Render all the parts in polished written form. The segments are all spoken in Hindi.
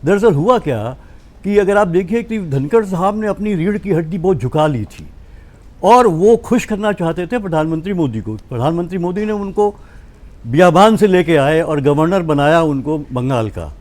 दरअसल हुआ क्या कि अगर आप देखिए कि धनखड़ साहब ने अपनी रीढ़ की हड्डी बहुत झुका ली थी और वो खुश करना चाहते थे प्रधानमंत्री मोदी को। प्रधानमंत्री मोदी ने उनको बियाबान से लेके आए और गवर्नर बनाया उनको बंगाल का,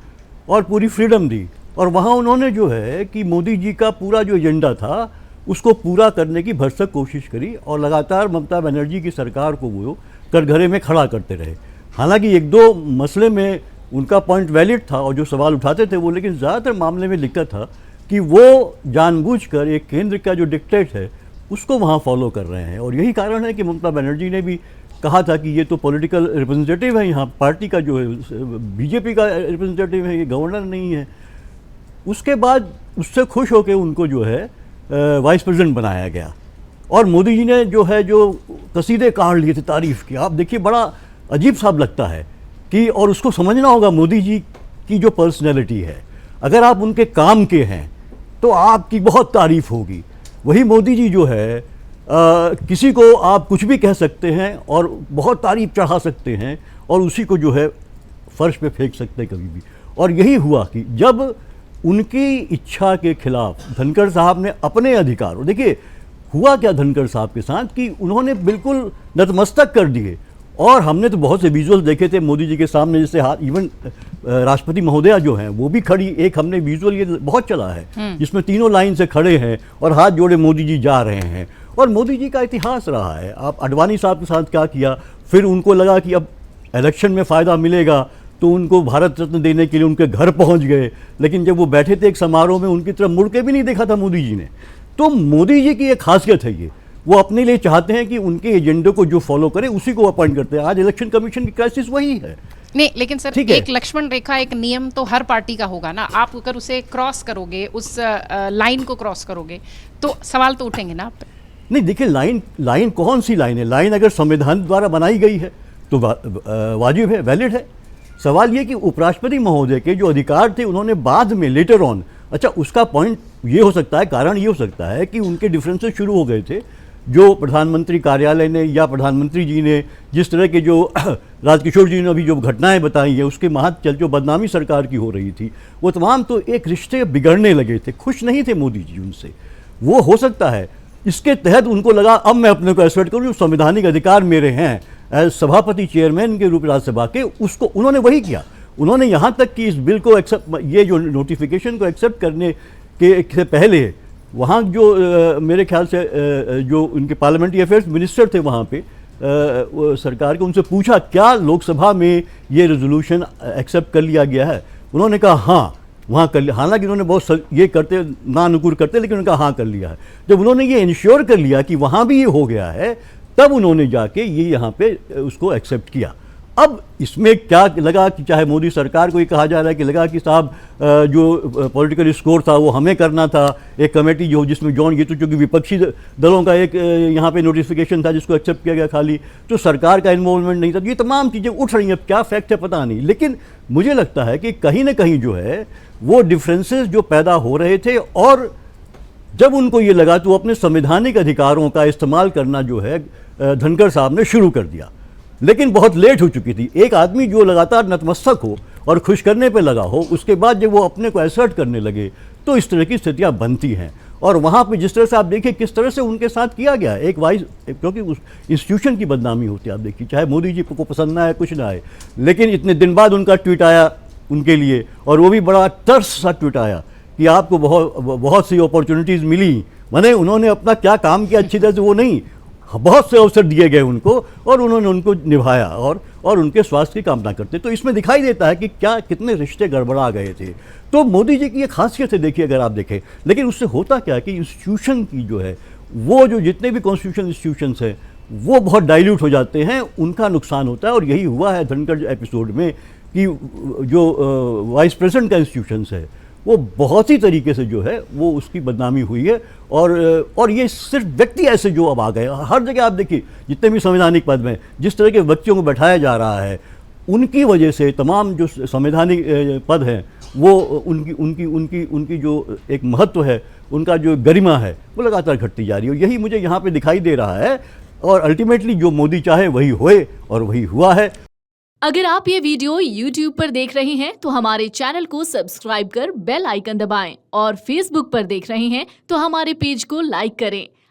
और पूरी फ्रीडम दी। और वहाँ उन्होंने जो है कि मोदी जी का पूरा जो एजेंडा था उसको पूरा करने की भरसक कोशिश करी, और लगातार ममता बनर्जी की सरकार को वो कटघरे में खड़ा करते रहे। हालांकि एक दो मसले में उनका पॉइंट वैलिड था और जो सवाल उठाते थे वो, लेकिन ज़्यादातर मामले में दिक्कत था कि वो जानबूझकर एक केंद्र का जो डिक्टेट है उसको वहाँ फॉलो कर रहे हैं। और यही कारण है कि ममता बनर्जी ने भी कहा था कि ये तो पॉलिटिकल रिप्रेजेंटेटिव है, यहाँ पार्टी का जो है बीजेपी का रिप्रेजेंटेटिव है, ये गवर्नर नहीं है। उसके बाद उससे खुश होकर उनको जो है वाइस प्रेसिडेंट बनाया गया, और मोदी जी ने जो है जो कसीदे काढ़ लिए थे तारीफ़ की। आप देखिए बड़ा अजीब सा लगता है कि, और उसको समझना होगा मोदी जी की जो पर्सनैलिटी है, अगर आप उनके काम के हैं तो आपकी बहुत तारीफ़ होगी। वही मोदी जी जो है किसी को आप कुछ भी कह सकते हैं और बहुत तारीफ चढ़ा सकते हैं और उसी को जो है फर्श पे फेंक सकते हैं कभी भी। और यही हुआ कि जब उनकी इच्छा के खिलाफ धनखड़ साहब ने अपने अधिकार, और देखिए हुआ क्या धनखड़ साहब के साथ कि उन्होंने बिल्कुल नतमस्तक कर दिए। और हमने तो बहुत से विजुअल देखे थे मोदी जी के सामने, जैसे हाथ, इवन राष्ट्रपति महोदया जो हैं वो भी खड़ी, एक हमने विजुअल ये बहुत चला है जिसमें तीनों लाइन से खड़े हैं और हाथ जोड़े मोदी जी जा रहे हैं। और मोदी जी का इतिहास रहा है। आप अडवाणी साहब के साथ क्या किया, फिर उनको लगा कि अब इलेक्शन में फ़ायदा मिलेगा तो उनको भारत रत्न देने के लिए उनके घर पहुंच गए, लेकिन जब वो बैठे थे एक समारोह में उनकी तरफ मुड़ के भी नहीं देखा था मोदी जी ने। तो मोदी जी की एक खासियत है ये, वो अपने लिए चाहते हैं कि उनके एजेंडे को जो फॉलो करे उसी को अपॉइंट करते हैं। आज इलेक्शन कमीशन की क्राइसिस वही है। नहीं, लेकिन सर एक लक्ष्मण रेखा, एक नियम तो हर पार्टी का होगा ना। आप अगर उसे क्रॉस करोगे, उस लाइन को क्रॉस करोगे तो सवाल तो उठेंगे ना आप पे। नहीं देखिए, लाइन कौन सी लाइन है? लाइन अगर संविधान द्वारा बनाई गई है तो वाजिब है, वैलिड है। सवाल ये कि उपराष्ट्रपति महोदय के जो अधिकार थे उन्होंने बाद में लेटर ऑन, अच्छा उसका पॉइंट ये हो सकता है, कारण ये हो सकता है कि उनके डिफरेंसेस शुरू हो गए थे। जो प्रधानमंत्री कार्यालय ने या प्रधानमंत्री जी ने जिस तरह के जो राजकिशोर जी ने अभी जो घटनाएं बताई हैं उसके महत्व चल जो बदनामी सरकार की हो रही थी, वो तमाम तो एक रिश्ते बिगड़ने लगे थे। खुश नहीं थे मोदी जी उनसे। वो हो सकता है इसके तहत उनको लगा अब मैं अपने को एसर्ट करूँ, संवैधानिक अधिकार मेरे हैं एज सभापति चेयरमैन के रूप राज्यसभा के, उसको उन्होंने वही किया। उन्होंने यहाँ तक कि इस बिल को एक्सेप्ट, ये जो नोटिफिकेशन को एक्सेप्ट करने के पहले वहाँ जो मेरे ख्याल से जो उनके पार्लियामेंट्री अफेयर्स मिनिस्टर थे वहाँ पे सरकार के, उनसे पूछा क्या लोकसभा में ये रेजोल्यूशन एक्सेप्ट कर लिया गया है? उन्होंने कहा हाँ वहाँ कर लिया। हालांकि उन्होंने बहुत ये करते ना अनुकूल करते, लेकिन उन्होंने कहा हाँ कर लिया है। जब उन्होंने ये इंश्योर कर लिया कि वहाँ भी ये हो गया है, तब उन्होंने जाके ये यहाँ पे उसको एक्सेप्ट किया। अब इसमें क्या लगा कि चाहे मोदी सरकार को ये कहा जा रहा है कि लगा कि साहब जो पॉलिटिकल स्कोर था वो हमें करना था, एक कमेटी जो जिसमें जॉन, ये तो चूँकि विपक्षी दलों का एक यहाँ पे नोटिफिकेशन था जिसको एक्सेप्ट किया गया खाली, तो सरकार का इन्वॉल्वमेंट नहीं था। ये तमाम चीज़ें उठ रही हैं, क्या फैक्ट है पता नहीं, लेकिन मुझे लगता है कि कहीं ना कहीं जो है वो डिफरेंसेस जो पैदा हो रहे थे, और जब उनको ये लगा तो अपने संवैधानिक अधिकारों का इस्तेमाल करना जो है धनखड़ साहब ने शुरू कर दिया। लेकिन बहुत लेट हो चुकी थी। एक आदमी जो लगातार नतमस्तक हो और खुश करने पे लगा हो, उसके बाद जब वो अपने को एसर्ट करने लगे तो इस तरह की स्थितियां बनती हैं। और वहाँ पे जिस तरह से आप देखिए किस तरह से उनके साथ किया गया एक वाइस, क्योंकि उस इंस्टीट्यूशन की बदनामी होती है। आप देखिए चाहे मोदी जी को पसंद ना आए कुछ ना आए, लेकिन इतने दिन बाद उनका ट्वीट आया उनके लिए, और वो भी बड़ा टर्स सा ट्वीट आया कि आपको बहुत सी अपॉर्चुनिटीज़ मिली। माने उन्होंने अपना क्या काम किया अच्छी तरह से वो नहीं, बहुत से अवसर दिए गए उनको और उन्होंने उनको निभाया और उनके स्वास्थ्य की कामना करते। तो इसमें दिखाई देता है कि क्या कितने रिश्ते गड़बड़ा गए थे। तो मोदी जी की ये खासियत है देखिए अगर आप देखें। लेकिन उससे होता क्या है कि इंस्टीट्यूशन की जो है वो जो जितने भी कॉन्स्टिट्यूशन इंस्टीट्यूशंस हैं वो बहुत डाइल्यूट हो जाते हैं, उनका नुकसान होता है। और यही हुआ है धनखड़ एपिसोड में कि जो वाइस प्रेसिडेंट का इंस्टीट्यूशंस है वो बहुत ही तरीके से जो है वो उसकी बदनामी हुई है। और ये सिर्फ व्यक्ति ऐसे जो अब आ गए हर जगह, आप देखिए जितने भी संवैधानिक पद में जिस तरह के व्यक्तियों को बैठाया जा रहा है, उनकी वजह से तमाम जो संवैधानिक पद हैं वो उनकी जो एक महत्व है, उनका जो गरिमा है वो लगातार घटती जा रही है। यही मुझे यहाँ पे दिखाई दे रहा है। और अल्टीमेटली जो मोदी चाहे वही होए और वही हुआ है। अगर आप ये वीडियो YouTube पर देख रहे हैं तो हमारे चैनल को सब्सक्राइब कर बेल आइकन दबाएं और Facebook पर देख रहे हैं तो हमारे पेज को लाइक करें।